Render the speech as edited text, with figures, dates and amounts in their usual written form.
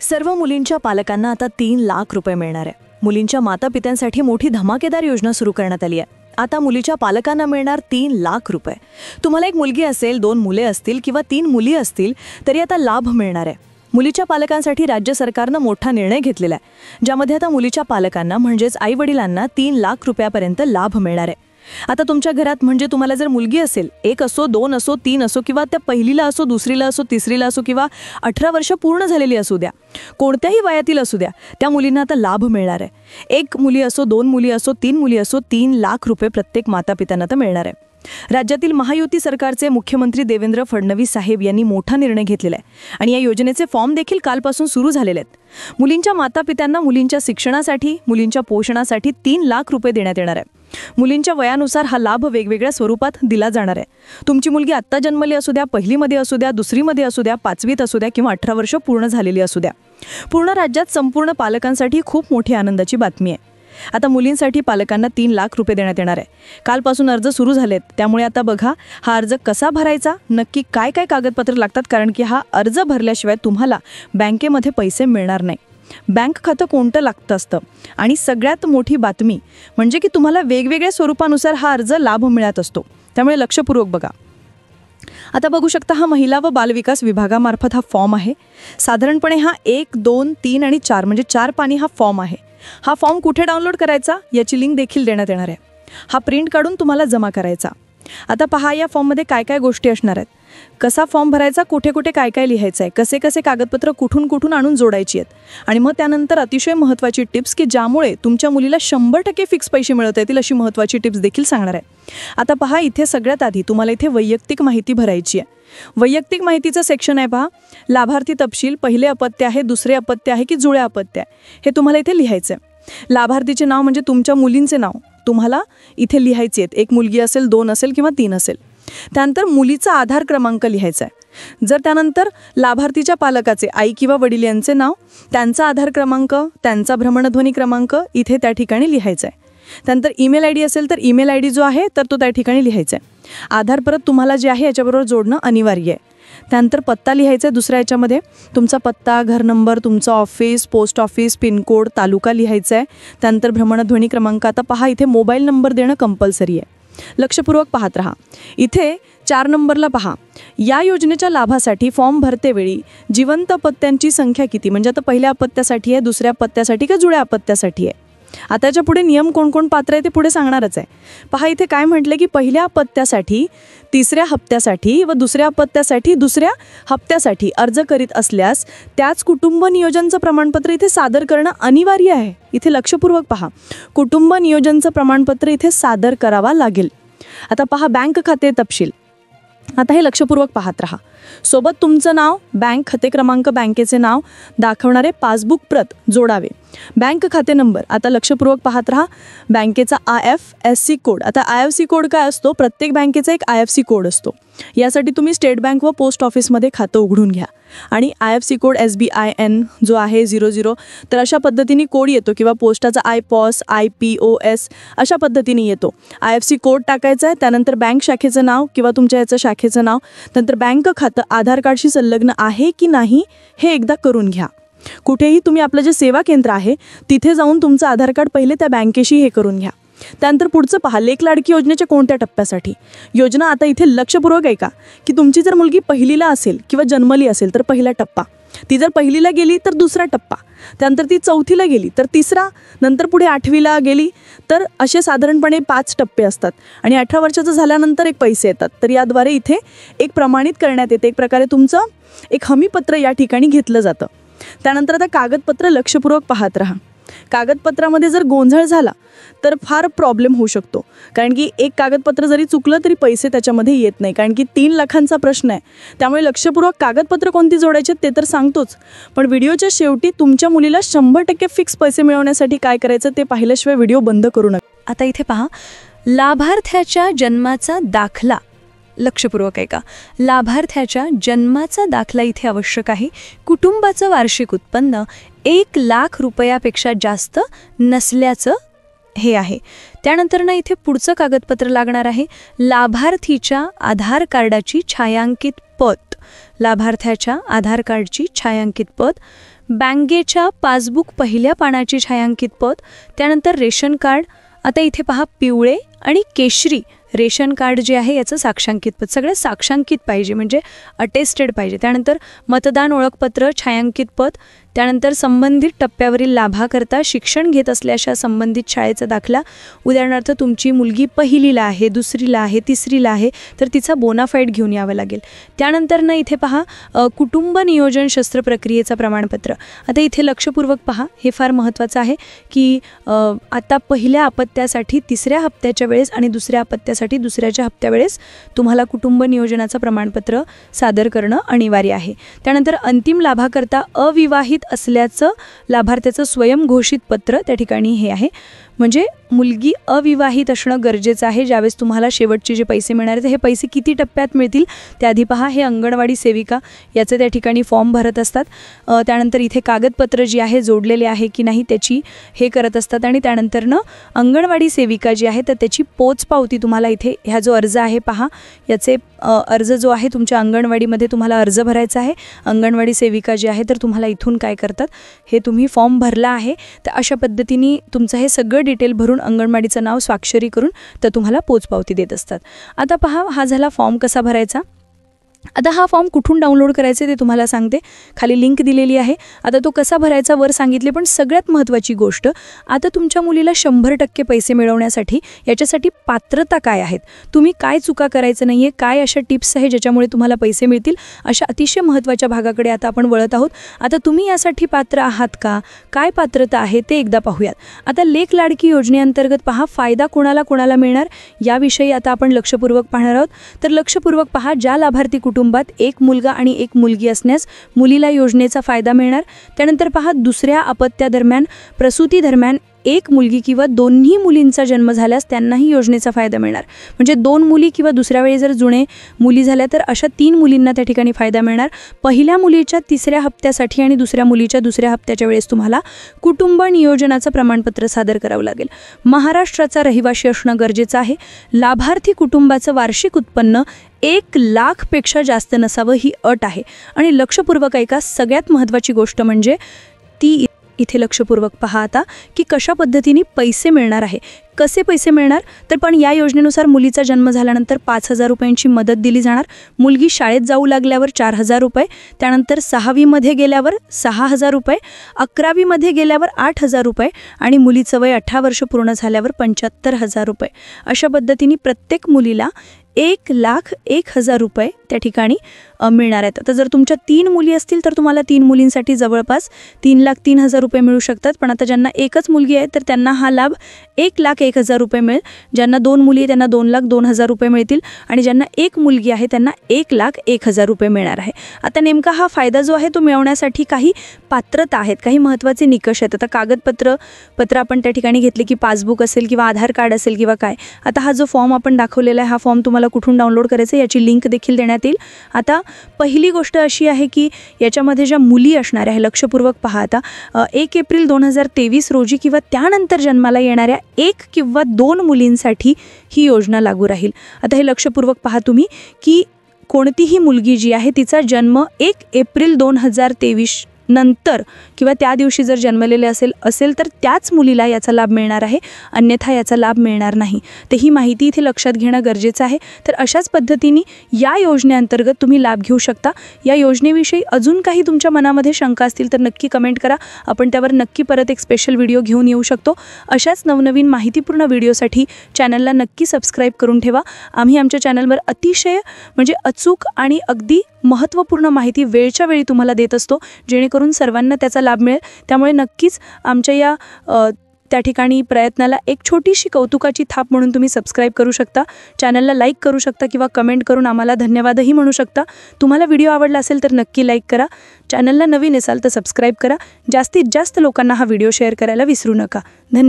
सर्व मुलींच्या पालकांना आता 3 लाख रुपये मिळणार आहे। मुलींच्या मातापित्यांसाठी मोठी धमाकेदार योजना सुरू करण्यात आली आहे। आता मुलीच्या पालकांना मिळणार 3 लाख रुपये। तुम्हाला एक मुलगी असेल, 2 मुले असतील किंवा 3 मुली असतील तरी आता लाभ मिळणार आहे। मुलीच्या पालकांसाठी राज्य सरकारनं मोठा निर्णय घेतलेला आहे, ज्यामध्ये आता मुलीच्या पालकांना म्हणजेच आई-वडिलांना 3 लाख रुपयापर्यंत लाभ मिळणार आहे। आता तुमच्या घरात म्हणजे तुम्हाला जर मुलगी असेल, 1 असो, 2 असो, 3 असो किंवा त्या पहिलीला असो, दुसरीला असो, तिसरीला असो किंवा 18 वर्ष पूर्ण झालेली असू द्या, कोणत्याही वयातील असू द्या, त्या मुलींना आता लाभ मिळणार आहे। 1 मुली असो, 2 मुली असो, 3 मुली असो, 3 लाख रुपये प्रत्येक मातापित्यांना तर मिळणार आहे। राज्यातील महायुती सरकारचे मुख्यमंत्री देवेंद्र फडणवीस साहेब यांनी मोठा निर्णय घेतलेला आहे आणि या योजनेचे फॉर्म देखील कालपासून सुरू झालेले आहेत। मुलींच्या मातापित्यांना मुलींच्या शिक्षणासाठी, मुलींच्या पोषणासाठी 3 लाख रुपये देण्यात येणार आहे। मुलींच्या वयानुसार हा लाभ वेगवेगळ्या स्वरूपात दिला जाणार आहे। तुमची मुलगी आत्ता जन्मली असू द्या, पहिलीमध्ये असू द्या, दुसरीमध्ये असू द्या, 5वीत असू द्या किंवा 18 वर्ष पूर्ण झालेली असू द्या, पूर्ण राज्यात संपूर्ण पालकांसाठी खूप मोठी आनंदाची बातमी आहे। आता मुलींसाठी पालकांना 3 लाख रुपये देण्यात येणार आहे। कालपासून अर्ज सुरू झालेत, त्यामुळे आता बघा हा अर्ज कसा भरायचा, नक्की काय काय कागदपत्र लागतात, कारण की हा अर्ज भरल्याशिवाय तुम्हाला बँकेमध्ये पैसे मिळणार नाही। बँक खातं कोणतं लागतं असतं आणि सगळ्यात मोठी बातमी म्हणजे की तुम्हाला वेगवेगळ्या स्वरूपानुसार हा अर्ज लाभ मिळत असतो, त्यामुळे लक्षपूर्वक बघा। आता बघू शकता हा महिला व बालविकास विभागामार्फत हा फॉर्म आहे। साधारणपणे हा 1, 2, 3 आणि 4 म्हणजे 4 पानी हा फॉर्म आहे। हा फॉर्म कुठे डाउनलोड करायचा याची लिंक देखील देण्यात येणार आहे। हा प्रिंट काढून तुम्हाला जमा करायचा। आता पहा या फॉर्ममध्ये काय काय गोष्टी असणार आहेत, कसा फॉर्म भरायचा, कुठे कुठे काय काय लिहायचं आहे, कसे कसे कागदपत्र कुठून कुठून आणून जोडायची आहेत आणि मग त्यानंतर अतिशय महत्त्वाची टिप्स की ज्यामुळे तुमच्या मुलीला 100% फिक्स पैसे मिळवता येतील अशी महत्त्वाची टिप्स देखील सांगणार आहे। आता पहा इथे सगळ्यात आधी तुम्हाला इथे वैयक्तिक माहिती भरायची आहे। वैयक्तिक माहितीचं सेक्शन आहे पहा, लाभार्थी तपशील, पहिले अपत्य आहे, दुसरे अपत्य आहे की जुळे अपत्य आहे हे तुम्हाला इथे लिहायचं आहे। लाभार्थीचे नाव म्हणजे तुमच्या मुलींचे नाव तुम्हाला इथे लिहायचे आहेत। 1 मुलगी असेल, 2 असेल किंवा 3 असेल। त्यानंतर मुलीचा आधार क्रमांक लिहायचा आहे। जर त्यानंतर लाभार्थीच्या पालकाचे आई किंवा वडील यांचे नाव, त्यांचा आधार क्रमांक, त्यांचा भ्रमणध्वनी क्रमांक इथे त्या ठिकाणी लिहायचा आहे। त्यानंतर ईमेल आयडी असेल तर ईमेल आयडी जो आहे तर तो त्या ठिकाणी लिहायचा आहे। आधार परत तुम्हाला जे आहे याच्याबरोबर जोडणं अनिवार्य आहे। त्यानंतर पत्ता लिहायचा आहे दुसऱ्या याच्यामध्ये, तुमचा पत्ता, घर नंबर, तुमचं ऑफिस, पोस्ट ऑफिस, पिनकोड, तालुका लिहायचा आहे। त्यानंतर भ्रमणध्वनी क्रमांक। आता पहा इथे मोबाईल नंबर देणं कंपल्सरी आहे, लक्षपूर्वक पाहत राहा। इथे 4 नंबरला पहा, या योजनेच्या लाभासाठी फॉर्म भरतेवेळी जिवंत अपत्यांची संख्या किती, म्हणजे आता पहिल्या अपत्यासाठी आहे, दुसऱ्या अपत्यासाठी का जुळ्या अपत्यासाठी आहे। आता याच्या पुढे नियम कोण कोण पात्र आहे ते पुढे सांगणारच आहे। पहा इथे काय म्हटले की पहिल्या अपत्यासाठी 3ऱ्या हप्त्यासाठी व दुसऱ्या अपत्यासाठी 2ऱ्या हप्त्यासाठी अर्ज करीत असल्यास त्याच कुटुंब नियोजनचं प्रमाणपत्र इथे सादर करणं अनिवार्य आहे। इथे लक्षपूर्वक पहा, कुटुंब नियोजनचं प्रमाणपत्र इथे सादर करावा लागेल। आता पहा बँक खाते तपशील, आता हे लक्षपूर्वक पाहत राहा। सोबत तुमचं नाव, बँक खाते क्रमांक, बँकेचे नाव दाखवणारे पासबुक प्रत जोडावे। बँक खाते नंबर, आता लक्षपूर्वक पाहत राहा। बँकेचा IFSC कोड, आता IFSC कोड काय असतो, प्रत्येक बँकेचा एक IFSC कोड असतो। यासाठी तुम्ही स्टेट बँक व पोस्ट ऑफिसमध्ये खातं उघडून घ्या आणि IFSC कोड SBIN जो आहे 00, तर अशा पद्धतीने कोड येतो किंवा पोस्टाचा IPOS, IPOS अशा पद्धतीने येतो। IFSC कोड टाकायचा आहे, त्यानंतर बँक शाखेचं नाव किंवा तुमच्या याचं शाखेचं नाव, नंतर बँक खातं आधार कार्डशी संलग्न आहे की नाही हे एकदा करून घ्या। कुठेही तुम्ही आपलं जे सेवा केंद्र आहे तिथे जाऊन तुमचं आधार कार्ड पहिले त्या बँकेशी हे करून घ्या। त्यानंतर पुढचं पहा, लेक लाडकी योजनेच्या कोणत्या टप्प्यासाठी योजना। आता इथे लक्षपूर्वक ऐका की तुमची जर मुलगी पहिलीला असेल किंवा जन्मली असेल तर पहिला टप्पा, ती जर पहिलीला गेली तर 2रा टप्पा, त्यानंतर ती 4थीला गेली तर 3रा, नंतर पुढे 8वीला गेली तर असे साधारणपणे 5 टप्पे असतात आणि 18 वर्षाचं झाल्यानंतर एक पैसे येतात। तर याद्वारे इथे एक प्रमाणित करण्यात येते, एक प्रकारे तुमचं एक हमीपत्र या ठिकाणी घेतलं जातं। त्यानंतर आता कागदपत्र लक्षपूर्वक पाहत राहा। कागदपत्रामध्ये जर गोंधळ झाला तर फार प्रॉब्लेम होऊ शकतो, कारण की एक कागदपत्र जरी चुकलं तरी पैसे त्याच्यामध्ये येत नाही, कारण की 3 लाखांचा प्रश्न आहे। त्यामुळे लक्षपूर्वक कागदपत्र कोणती जोडायचे ते तर सांगतोच, पण व्हिडिओच्या शेवटी तुमच्या मुलीला 100% फिक्स पैसे मिळवण्यासाठी काय करायचं ते पाहिल्याशिवाय व्हिडिओ बंद करू नका। आता इथे पहा, लाभार्थ्याच्या जन्माचा दाखला, लक्षपूर्वक ऐका, लाभार्थ्याच्या जन्माचा दाखला इथे आवश्यक आहे। कुटुंबाचं वार्षिक उत्पन्न 1 लाख रुपयापेक्षा जास्त नसल्याचं हे आहे। त्यानंतर ना इथे पुढचं कागदपत्र लागणार आहे, लाभार्थीच्या आधार कार्डाची छायांकित प्रत, लाभार्थ्याच्या आधार कार्डची छायांकित प्रत, बँकेच्या पासबुक पहिल्या पानाची छायांकित पत, त्यानंतर रेशन कार्ड. आता इथे पहा पिवळे आणि केशरी रेशन कार्ड जे आहे याचं साक्षांकित पत, सगळं साक्षांकित पाहिजे म्हणजे अटेस्टेड पाहिजे. त्यानंतर मतदान ओळखपत्र छायांकित पत, त्यानंतर संबंधित टप्प्यावरील लाभाकरता शिक्षण घेत असल्याच्या संबंधित शाळेचा दाखला. उदाहरणार्थ तुमची मुलगी पहिलीला आहे, दुसरीला आहे, तिसरीला आहे तर तिचा बोनाफाईड घेऊन यावं लागेल. त्यानंतर ना इथे पहा कुटुंब नियोजन शस्त्रप्रक्रियेचं प्रमाणपत्र. आता इथे लक्षपूर्वक पहा, हे फार महत्त्वाचं आहे की आता पहिल्या अपत्यासाठी तिसऱ्या हप्त्याच्या वेळेस आणि दुसऱ्या अपत्यासाठी दुसऱ्याच्या हप्त्यावेळेस तुम्हाला कुटुंब नियोजनाचं प्रमाणपत्र सादर करणं अनिवार्य आहे. त्यानंतर अंतिम लाभाकरता अविवाहित असल्याचं लाभार्थ्याचं स्वयंघोषित पत्र त्या ठिकाणी हे आहे. म्हणजे मुलगी अविवाहित असणं गरजेचं आहे ज्यावेळेस तुम्हाला शेवटचे जे पैसे मिळणार आहेत. हे पैसे किती टप्प्यात मिळतील त्याआधी पहा, हे अंगणवाडी सेविका याचे त्या ठिकाणी फॉर्म भरत असतात. त्यानंतर इथे कागदपत्र जी आहे जोडलेले आहे की नाही त्याची हे करत असतात. आणि त्यानंतरनं अंगणवाडी सेविका जी आहे तर त्याची पोचपावती तुम्हाला इथे ह्या जो अर्ज आहे पहा, याचे अर्ज जो आहे तुमच्या अंगणवाडीमध्ये तुम्हाला अर्ज भरायचा आहे. अंगणवाडी सेविका जी आहे तर तुम्हाला इथून काय करतात, हे तुम्ही फॉर्म भरला आहे तर अशा पद्धतीने तुमचं हे सगळं डिटेल भरून अंगणवाडीचं नाव स्वाक्षरी करून तर तुम्हाला पोचपावती देत असतात. आता पहा, हा झाला फॉर्म कसा भरायचा. आता हा फॉर्म कुठून डाउनलोड करायचे ते तुम्हाला सांगते, खाली लिंक दिलेली आहे. आता तो कसा भरायचा वर सांगितले, पण सगळ्यात महत्त्वाची गोष्ट, आता तुमच्या मुलीला 100% पैसे मिळवण्यासाठी याच्यासाठी पात्रता काय आहेत, तुम्ही काय चुका करायचं नाही आहे, काय अशा टिप्स आहे ज्याच्यामुळे तुम्हाला पैसे मिळतील, अशा अतिशय महत्त्वाच्या भागाकडे आता आपण वळत आहोत. आता तुम्ही यासाठी पात्र आहात का, काय पात्रता आहे ते एकदा पाहूयात. आता लेक लाडकी योजनेअंतर्गत पहा फायदा कोणाला कोणाला मिळणार याविषयी आता आपण लक्षपूर्वक पाहणार आहोत. तर लक्षपूर्वक पहा, ज्या लाभार्थी कुटुंबात एक मुलगा आणि एक मुलगी असण्यास मुलीला योजनेचा फायदा मिळणार. त्यानंतर पहा, दुसऱ्या अपत्यादरम्यान प्रसूती दरम्यान एक मुलगी किंवा दोन्ही मुलींचा जन्म झाल्यास त्यांनाही योजनेचा फायदा मिळणार. म्हणजे 2 मुली किंवा दुसऱ्या वेळी जर जुने मुली झाल्या तर अशा 3 मुलींना त्या ठिकाणी फायदा मिळणार. पहिल्या मुलीच्या तिसऱ्या हप्त्यासाठी आणि दुसऱ्या मुलीच्या दुसऱ्या हप्त्याच्या वेळेस तुम्हाला कुटुंब नियोजनाचं प्रमाणपत्र सादर करावं लागेल. महाराष्ट्राचा रहिवासी असणं गरजेचं आहे. लाभार्थी कुटुंबाचं वार्षिक उत्पन्न 1,00,000पेक्षा जास्त नसावं ही अट आहे. आणि लक्षपूर्वक ऐका, सगळ्यात महत्त्वाची गोष्ट म्हणजे ती इथे लक्षपूर्वक पहा आता की कशा पद्धतीने पैसे मिळणार आहे. कसे पैसे मिळणार तर पण या योजनेनुसार मुलीचा जन्म झाल्यानंतर 5,000 रुपयांची मदत दिली जाणार. मुलगी शाळेत जाऊ लागल्यावर 4,000 रुपये, त्यानंतर 6वीमध्ये गेल्यावर 6,000 रुपये, 11वीमध्ये गेल्यावर 8,000 रुपये आणि मुलीचं वय 18 वर्ष पूर्ण झाल्यावर 75,000 रुपये. अशा पद्धतीने प्रत्येक मुलीला 1,01,000 रुपये त्या ठिकाणी मिळणार आहेत. आता जर तुमच्या 3 मुली असतील तर तुम्हाला 3 मुलींसाठी जवळपास 3,03,000 रुपये मिळू शकतात. पण आता ज्यांना एकच मुलगी आहे तर त्यांना हा लाभ 1,01,000 रुपये मिळेल. ज्यांना 2 मुली आहे त्यांना 2,02,000 रुपये मिळतील आणि ज्यांना एक मुलगी आहे त्यांना 1,01,000 रुपये मिळणार आहे. आता नेमका हा फायदा जो आहे तो मिळवण्यासाठी काही पात्रता आहेत, काही महत्त्वाचे निकष आहेत. आता कागदपत्र आपण त्या ठिकाणी घेतले की पासबुक असेल किंवा आधार कार्ड असेल किंवा काय. आता हा जो फॉर्म आपण दाखवलेला आहे हा फॉर्म तुम्हाला कुठून डाउनलोड करायचं याची लिंक देखील देण्यात येईल. आता पहिली गोष्ट अशी आहे की याच्यामध्ये ज्या मुली असणार आहे लक्षपूर्वक पहा, आता 1 एप्रिल 2023 रोजी किंवा त्यानंतर जन्माला येणाऱ्या 1 किंवा 2 मुलींसाठी ही योजना लागू राहील. आता हे लक्षपूर्वक पहा तुम्ही की कोणतीही मुलगी जी आहे तिचा जन्म 1 एप्रिल 2023 नंतर किंवा त्या दिवशी जर जन्मलेले असेल तर त्याच मुलीला याचा लाभ मिळणार आहे, अन्यथा याचा लाभ मिळणार नाही. तर ही माहिती इथे लक्षात घेणं गरजेचं आहे. तर अशाच पद्धतीने या योजनेअंतर्गत तुम्ही लाभ घेऊ शकता. या योजनेविषयी अजून काही तुमच्या मनामध्ये शंका असतील तर नक्की कमेंट करा, आपण त्यावर नक्की परत एक स्पेशल व्हिडिओ घेऊन येऊ शकतो. अशाच नवनवीन माहितीपूर्ण व्हिडिओसाठी चॅनलला नक्की सबस्क्राईब करून ठेवा. आम्ही आमच्या चॅनलवर अतिशय म्हणजे अचूक आणि अगदी महत्त्वपूर्ण माहिती वेळच्या वेळी तुम्हाला देत असतो, जेणेकरून सर्वांना त्याचा लाभ मिळेल. त्यामुळे नक्कीच आमच्या या त्या ठिकाणी प्रयत्नाला एक छोटीशी कौतुकाची थाप म्हणून तुम्ही सबस्क्राईब करू शकता, चॅनलला लाईक करू शकता किंवा कमेंट करून आम्हाला धन्यवादही म्हणू शकता. तुम्हाला व्हिडिओ आवडला असेल तर नक्की लाईक करा, चॅनलला नवीन असाल तर सबस्क्राईब करा. जास्तीत जास्त लोकांना हा व्हिडिओ शेअर करायला विसरू नका. धन्यवाद.